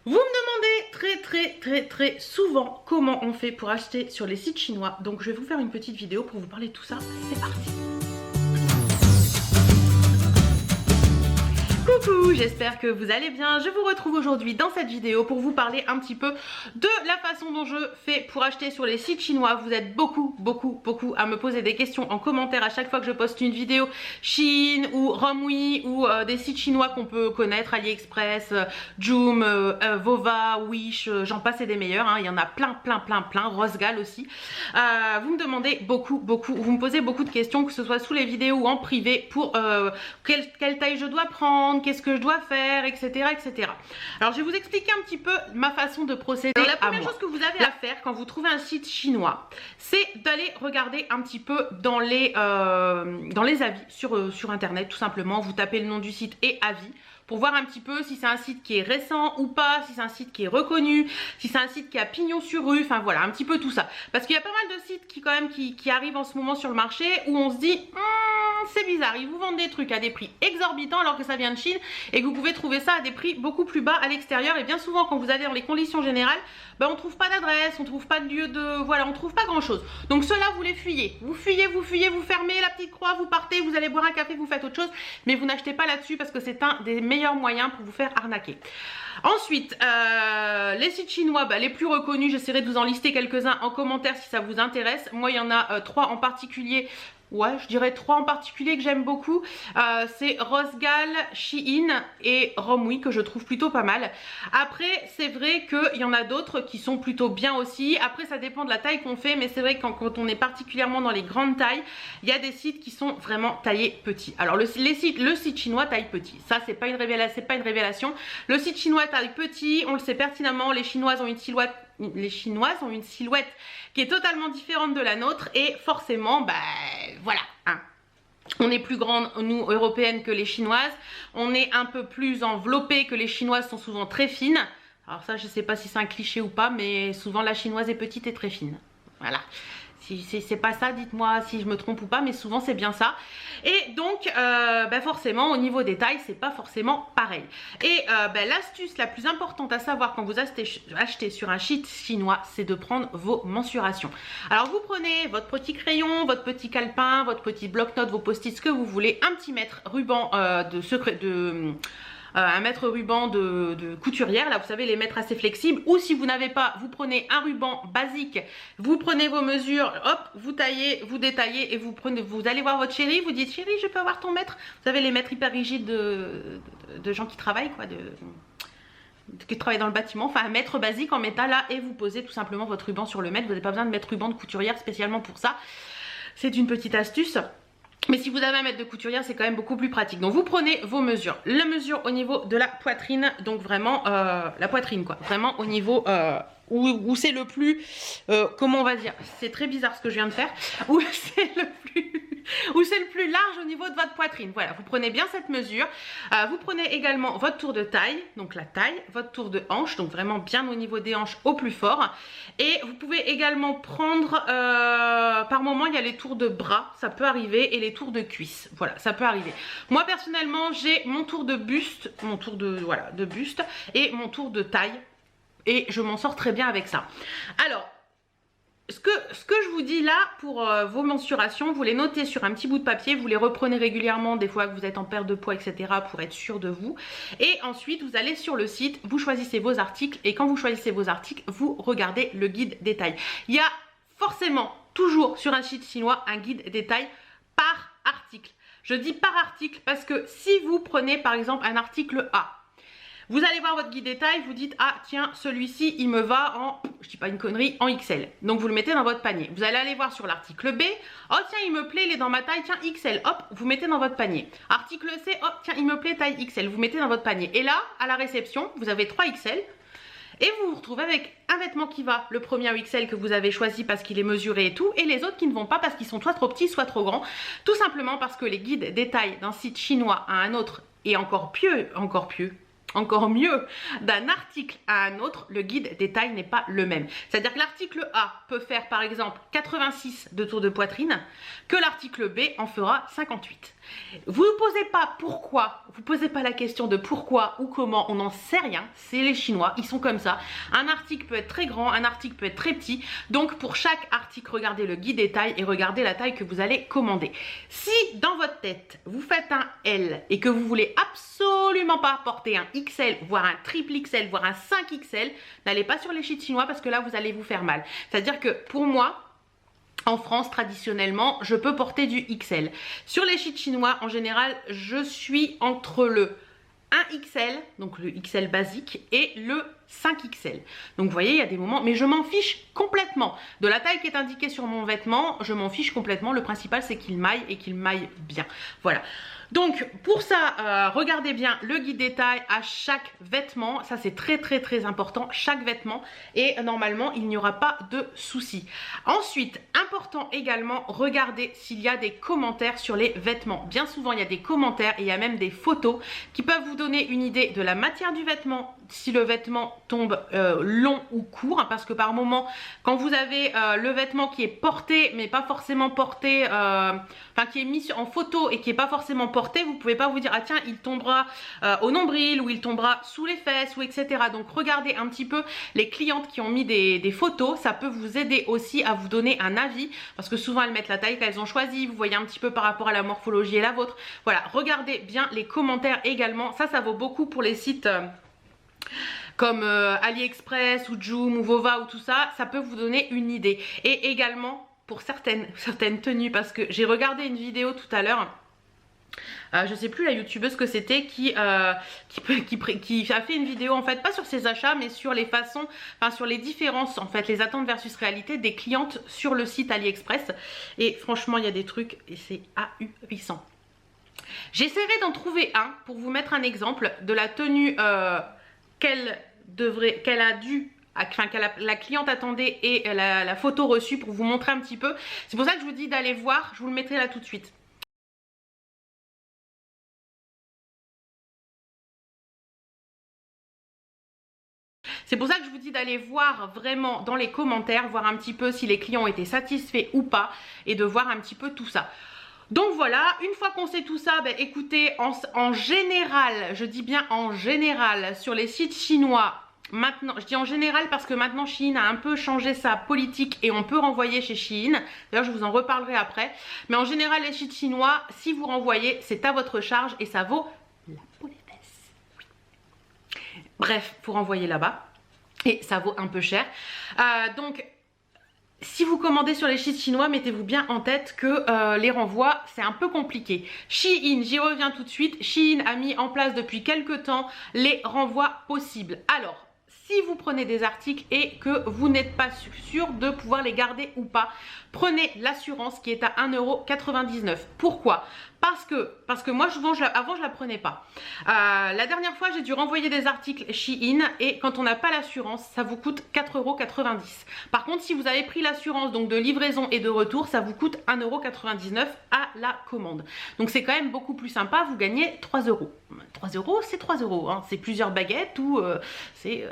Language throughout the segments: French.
Vous me demandez très souvent comment on fait pour acheter sur les sites chinois. Donc je vais vous faire une petite vidéo pour vous parler de tout ça. C'est parti! Coucou, j'espère que vous allez bien. Je vous retrouve aujourd'hui dans cette vidéo pour vous parler un petit peu de la façon dont je fais pour acheter sur les sites chinois. Vous êtes beaucoup à me poser des questions en commentaire à chaque fois que je poste une vidéo Shein ou Romwe ou des sites chinois qu'on peut connaître, AliExpress, Joom, Vova, Wish, j'en passe et des meilleurs, hein. Il y en a plein, Rosgal aussi. Vous me demandez beaucoup, vous me posez beaucoup de questions, que ce soit sous les vidéos ou en privé, pour quelle taille je dois prendre, qu'est-ce que je dois faire, etc. Alors je vais vous expliquer un petit peu ma façon de procéder. Alors, la première chose que vous avez à faire quand vous trouvez un site chinois, c'est d'aller regarder un petit peu dans les avis sur internet, tout simplement. Vous tapez le nom du site et avis, pour voir un petit peu si c'est un site qui est récent ou pas, si c'est un site qui est reconnu, si c'est un site qui a pignon sur rue, enfin voilà, un petit peu tout ça. Parce qu'il y a pas mal de sites qui arrivent en ce moment sur le marché où on se dit c'est bizarre, ils vous vendent des trucs à des prix exorbitants alors que ça vient de Chine et que vous pouvez trouver ça à des prix beaucoup plus bas à l'extérieur. Et bien souvent quand vous allez dans les conditions générales, ben, on trouve pas d'adresse, on trouve pas de lieu de... Voilà, on trouve pas grand chose. Donc ceux-là, vous les fuyez. Vous fuyez, vous fermez la petite croix, vous partez, vous allez boire un café, vous faites autre chose. Mais vous n'achetez pas là-dessus parce que c'est un des meilleurs moyens pour vous faire arnaquer. Ensuite, les sites chinois, bah, les plus reconnus, j'essaierai de vous en lister quelques-uns en commentaire si ça vous intéresse. Moi, il y en a 3 en particulier. Ouais, je dirais 3 en particulier que j'aime beaucoup. C'est Rosgal, Shein et Romwe que je trouve plutôt pas mal. Après, c'est vrai qu'il y en a d'autres qui sont plutôt bien aussi. Après, ça dépend de la taille qu'on fait, mais c'est vrai que quand on est particulièrement dans les grandes tailles, il y a des sites qui sont vraiment taillés petits. Alors le site chinois taille petit, ça c'est pas une révélation. Le site chinois taille petit, on le sait pertinemment. Les Chinoises ont une silhouette qui est totalement différente de la nôtre et forcément, bah voilà, hein. On est plus grande, nous, européennes, que les chinoises. On est un peu plus enveloppées, que les chinoises sont souvent très fines. Alors ça, je sais pas si c'est un cliché ou pas, mais souvent la chinoise est petite et très fine. Voilà. Si c'est pas ça, dites-moi si je me trompe ou pas, mais souvent c'est bien ça. Et donc, bah forcément, au niveau des tailles, c'est pas forcément pareil. Et bah, l'astuce la plus importante à savoir quand vous achetez sur un site chinois, c'est de prendre vos mensurations. Alors, vous prenez votre petit crayon, votre petit calepin, votre petit bloc-notes, vos post-it, ce que vous voulez, un petit mètre ruban un mètre ruban de couturière, là vous savez, les mètres assez flexibles, ou si vous n'avez pas, vous prenez un ruban basique, vous prenez vos mesures, hop, vous taillez, vous détaillez et vous allez voir votre chérie, vous dites chérie, je peux avoir ton mètre. Vous savez, les mètres hyper rigides de gens qui travaillent, quoi, qui travaillent dans le bâtiment, enfin un mètre basique en métal là, et vous posez tout simplement votre ruban sur le mètre. Vous n'avez pas besoin de mettre ruban de couturière spécialement pour ça. C'est une petite astuce. Mais si vous avez un mètre de couturière, c'est quand même beaucoup plus pratique. Donc vous prenez vos mesures. La mesure au niveau de la poitrine, donc vraiment la poitrine quoi. Vraiment au niveau où c'est le plus, comment on va dire, c'est très bizarre ce que je viens de faire, où c'est le plus large au niveau de votre poitrine. Voilà, vous prenez bien cette mesure. Vous prenez également votre tour de taille, donc la taille, votre tour de hanche, donc vraiment bien au niveau des hanches au plus fort. Et vous pouvez également prendre, par moment il y a les tours de bras, ça peut arriver, et les tours de cuisse. Voilà, ça peut arriver. Moi personnellement, j'ai mon tour de buste, de buste, et mon tour de taille. Et je m'en sors très bien avec ça. Alors, ce que je vous dis là pour vos mensurations, vous les notez sur un petit bout de papier, vous les reprenez régulièrement des fois que vous êtes en perte de poids, etc. pour être sûr de vous. Et ensuite, vous allez sur le site, vous choisissez vos articles et quand vous choisissez vos articles, vous regardez le guide détail. Il y a forcément toujours sur un site chinois un guide détail par article. Je dis par article parce que si vous prenez par exemple un article A, vous allez voir votre guide détail, vous dites ah tiens celui-ci il me va en, je dis pas une connerie, en XL. Donc vous le mettez dans votre panier. Vous allez aller voir sur l'article B, oh tiens il me plaît, il est dans ma taille, tiens XL, hop, vous mettez dans votre panier. Article C, oh tiens il me plaît taille XL, vous mettez dans votre panier. Et là à la réception vous avez 3 XL et vous vous retrouvez avec un vêtement qui va, le premier XL que vous avez choisi parce qu'il est mesuré et tout, et les autres qui ne vont pas parce qu'ils sont soit trop petits soit trop grands, tout simplement parce que les guides détail d'un site chinois à un autre est encore pieux encore mieux, d'un article à un autre, le guide détail n'est pas le même. C'est-à-dire que l'article A peut faire par exemple 86 de tour de poitrine, que l'article B en fera 58. Vous ne posez pas pourquoi, vous ne posez pas la question de pourquoi ou comment, on n'en sait rien, c'est les Chinois, ils sont comme ça. Un article peut être très grand, un article peut être très petit, donc pour chaque article, regardez le guide détail et regardez la taille que vous allez commander. Si dans votre tête, vous faites un L et que vous voulez absolument pas porter un XL, voire un triple XL, voire un 5XL, n'allez pas sur les sites chinois parce que là, vous allez vous faire mal. C'est-à-dire que pour moi, en France, traditionnellement, je peux porter du XL. Sur les sites chinois, en général, je suis entre le 1XL, donc le XL basique, et le 5XL. Donc vous voyez, il y a des moments, mais je m'en fiche complètement. De la taille qui est indiquée sur mon vêtement, je m'en fiche complètement. Le principal, c'est qu'il maille et qu'il maille bien. Voilà. Donc pour ça, regardez bien le guide détail à chaque vêtement, ça c'est très important, chaque vêtement, et normalement il n'y aura pas de souci. Ensuite, important également, regardez s'il y a des commentaires sur les vêtements. Bien souvent il y a des commentaires et il y a même des photos qui peuvent vous donner une idée de la matière du vêtement, si le vêtement tombe long ou court, hein, parce que par moment quand vous avez le vêtement qui est porté mais pas forcément porté, enfin qui est mis en photo et qui est pas forcément porté, vous pouvez pas vous dire ah tiens il tombera au nombril ou il tombera sous les fesses ou etc. Donc regardez un petit peu les clientes qui ont mis des photos, ça peut vous aider aussi à vous donner un avis parce que souvent elles mettent la taille qu'elles ont choisie, vous voyez un petit peu par rapport à la morphologie et la vôtre. Voilà, regardez bien les commentaires également, ça vaut beaucoup pour les sites comme AliExpress ou Joom ou Vova ou tout ça, ça peut vous donner une idée. Et également pour certaines tenues, parce que j'ai regardé une vidéo tout à l'heure, je sais plus la youtubeuse que c'était qui a fait une vidéo en fait pas sur ses achats mais sur les façons, enfin sur les différences en fait, les attentes versus réalité des clientes sur le site AliExpress, et franchement il y a des trucs et c'est ahurissant. J'essaierai d'en trouver un pour vous mettre un exemple de la tenue la cliente attendait et la photo reçue pour vous montrer un petit peu. C'est pour ça que je vous dis d'aller voir, je vous le mettrai là tout de suite. C'est pour ça que je vous dis d'aller voir vraiment dans les commentaires, voir un petit peu si les clients ont été satisfaits ou pas et de voir un petit peu tout ça. Donc voilà, une fois qu'on sait tout ça, ben écoutez, en général, je dis bien en général, sur les sites chinois, maintenant, je dis en général parce que maintenant Shein a un peu changé sa politique et on peut renvoyer chez Shein. D'ailleurs, je vous en reparlerai après. Mais en général, les sites chinois, si vous renvoyez, c'est à votre charge et ça vaut la peau des fesses. Oui. Bref, faut renvoyer là-bas et ça vaut un peu cher. Donc, si vous commandez sur les sites chinois, mettez-vous bien en tête que les renvois, c'est un peu compliqué. Shein, j'y reviens tout de suite. Shein a mis en place depuis quelques temps les renvois possibles. Alors, si vous prenez des articles et que vous n'êtes pas sûr de pouvoir les garder ou pas, prenez l'assurance qui est à 1,99 €. Pourquoi ? Parce que moi avant je la prenais pas. La dernière fois j'ai dû renvoyer des articles Shein et quand on n'a pas l'assurance ça vous coûte 4,90 €. Par contre si vous avez pris l'assurance donc de livraison et de retour ça vous coûte 1,99 € à la commande. Donc c'est quand même beaucoup plus sympa, vous gagnez 3 €. 3 € c'est 3 €, hein. C'est plusieurs baguettes ou c'est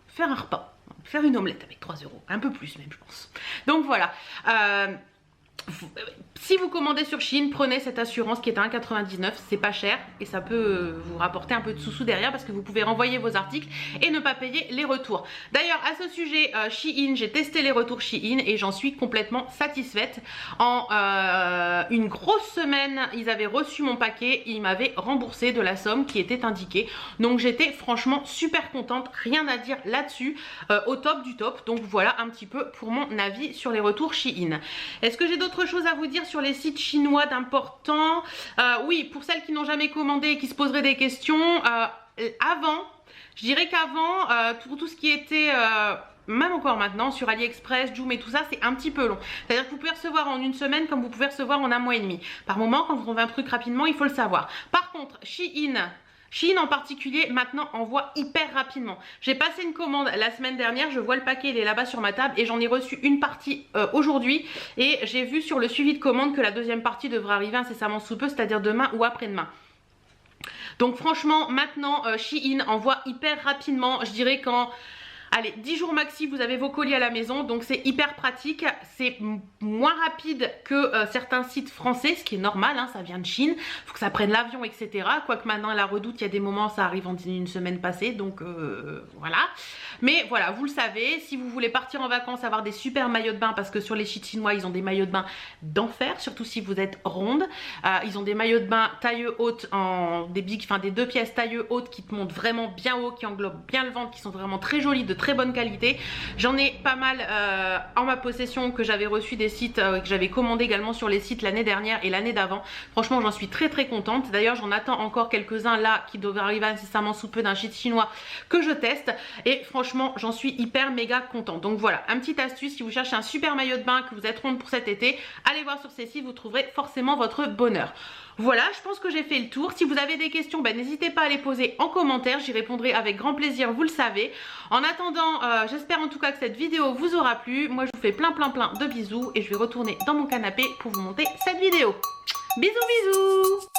faire un repas. Faire une omelette avec 3 €, un peu plus même je pense. Donc voilà, si vous commandez sur Shein, prenez cette assurance qui est à 1,99 €, c'est pas cher et ça peut vous rapporter un peu de sous-sous derrière parce que vous pouvez renvoyer vos articles et ne pas payer les retours. D'ailleurs à ce sujet, Shein, j'ai testé les retours Shein et j'en suis complètement satisfaite. En une grosse semaine, ils avaient reçu mon paquet, ils m'avaient remboursé de la somme qui était indiquée. Donc j'étais franchement super contente, rien à dire là-dessus, au top du top. Donc voilà un petit peu pour mon avis sur les retours Shein. Est-ce que j'ai d'autres choses à vous dire sur les sites chinois d'important? Oui, pour celles qui n'ont jamais commandé et qui se poseraient des questions, je dirais qu'avant, pour tout ce qui était, même encore maintenant, sur AliExpress, Joom et tout ça, c'est un petit peu long. C'est-à-dire que vous pouvez recevoir en une semaine comme vous pouvez recevoir en un mois et demi. Par moment, quand vous trouvez un truc rapidement, il faut le savoir. Par contre, Shein en particulier maintenant envoie hyper rapidement. J'ai passé une commande la semaine dernière, je vois le paquet, il est là-bas sur ma table et j'en ai reçu une partie aujourd'hui et j'ai vu sur le suivi de commande que la deuxième partie devrait arriver incessamment sous peu, c'est-à-dire demain ou après-demain. Donc franchement maintenant Shein envoie hyper rapidement, je dirais qu'en allez 10 jours maxi vous avez vos colis à la maison, donc c'est hyper pratique, c'est moins rapide que certains sites français, ce qui est normal, hein, ça vient de Chine, faut que ça prenne l'avion etc, quoique maintenant à la Redoute il y a des moments ça arrive en une semaine passée, donc voilà. Mais voilà, vous le savez, si vous voulez partir en vacances, avoir des super maillots de bain, parce que sur les sites chinois ils ont des maillots de bain d'enfer, surtout si vous êtes ronde, ils ont des maillots de bain taille haute, des 2 pièces taille haute qui te montent vraiment bien haut, qui englobent bien le ventre, qui sont vraiment très jolis, de très bonne qualité. J'en ai pas mal en ma possession que j'avais reçu des sites, que j'avais commandé également sur les sites l'année dernière et l'année d'avant. Franchement j'en suis très très contente. D'ailleurs j'en attends encore quelques-uns là qui devraient arriver incessamment sous peu d'un site chinois que je teste et franchement j'en suis hyper méga contente. Donc voilà, un petit astuce, si vous cherchez un super maillot de bain, que vous êtes ronde pour cet été, allez voir sur ces sites, vous trouverez forcément votre bonheur. Voilà, je pense que j'ai fait le tour. Si vous avez des questions, n'hésitez pas à les poser en commentaire, j'y répondrai avec grand plaisir, vous le savez. En attendant, j'espère en tout cas que cette vidéo vous aura plu. Moi je vous fais plein de bisous et je vais retourner dans mon canapé pour vous monter cette vidéo. Bisous bisous.